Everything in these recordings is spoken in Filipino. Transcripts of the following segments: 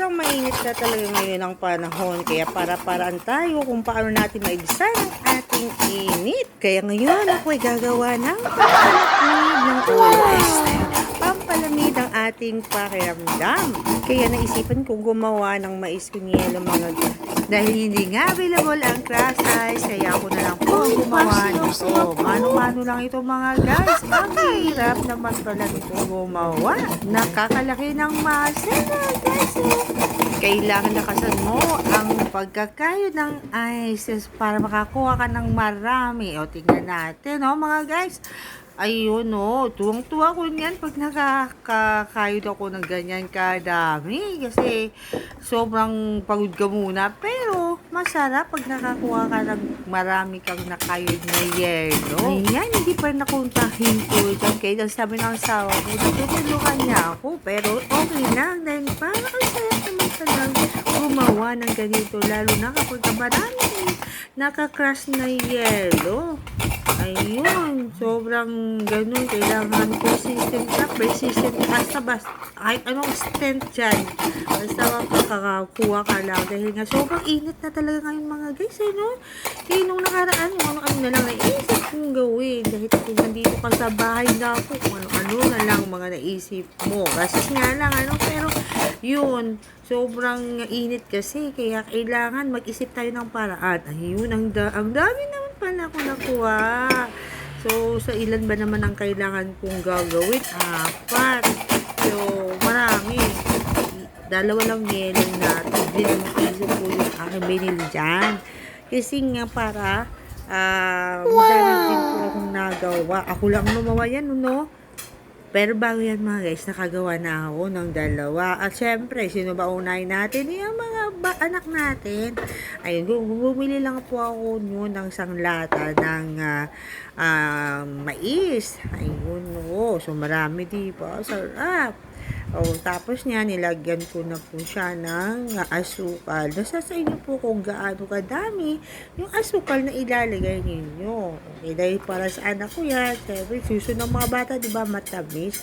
sobrang mainit na talaga ngayon ang panahon. Kaya para-paraan tayo kung paano natin maibsan ang ating init. Kaya ngayon ako ay gagawa ng pampalamig ng oils. Pampalamig ang ating pakiramdam. Kaya naisipan kong gumawa ng mais kunyelo mga guys. Dahil hindi nga available ang crash ice, kaya ako na lang po gumawa nito. Mano-mano lang ito mga guys. Ang hirap naman pala nito gumawa. Nakakalaki ng muscle mga guys. Kailangan lakasan mo ang pagkakayo ng ice para makakuha ka ng marami. O tingnan natin mga guys. Ayun tuwang-tuwa ko niyan pag nakakayod ako ng ganyan kadami. Kasi sobrang pagod ka muna. Pero masarap pag nakakuha ka ng marami kang nakayod na yelo. Ayan, hindi pa nakuntahin ko dyan. Kaya sabi ng asawa ko, natutulungan niya ako. Pero okay lang. Dahil parang ang sarap naman talagang gumawa ng ganito. Lalo na kapag marami nakakrush na yelo. Ayun, sobrang ganun. Kailangan persistent ka. Basta kahit anong stent dyan. Basta makakakuha ka lang. Dahil nga sobrang init na talaga ngayon mga guys. Kaya nung nakaraan, ano na lang naisip kong gawin. Dahil kung nandito ka sa bahay na ako, kung ano na lang mga naisip mo. Kasi nga lang, pero yun, sobrang init kasi. Kaya kailangan mag-isip tayo ng paraan. Ayun, ang dami naman pala ako nakuha. So, sa ilan ba naman ang kailangan kong gagawin? 4. So, marami. 2 lang yelo na 3 piso po yung aking binili dyan. Kasi nga para madami din po akong nagawa. Ako lang gumawa yan, Pero bago yan mga guys, nakagawa na ako ng 2. At syempre, sino ba unahin natin? Yung mga anak natin. Ayun, bumili lang po ako noon ng isang lata ng mais. Ayun, so marami diba? Sarap. Tapos niya, nilagyan ko na po siya ng asukal. Nasa sa inyo po kung gaano kadami yung asukal na ilalagay ninyo. Okay, dahil para sa anak ko yan, siyempre, susunod ng mga bata, diba, matamis.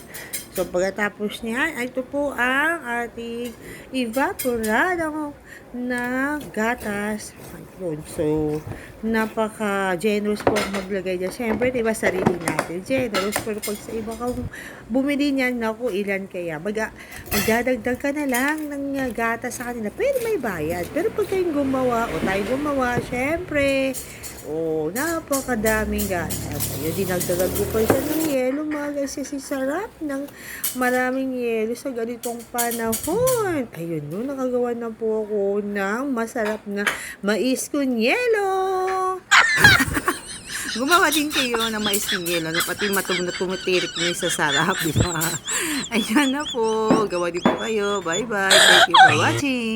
So, pagkatapos niya, ito po ang ating evaporado na gatas. Ayun. So, napaka-generous po maglagay dyan. Siyempre, diba, sarili natin. Generous. Pero pag sa iba ka bumili niyan, naku, ilan kaya? Magdadagdag ka na lang ng gatas sa kanila. Pero may bayad. Pero pag kayong gumawa, o tayo gumawa, siyempre, napakadaming gatas. Ayun, dinagdagan ko pa siya ng yelo, mga guys. Kasi sarap ng maraming yelo sa ganitong panahon. Ayun, nakagawa na po ako ng masarap na mais con yelo. Gumawa din kayo ng mais con yelo. Pati tumitirik na sa sarap, di ba? Ayan na po. Gawa din po kayo. Bye-bye. Thank you for watching.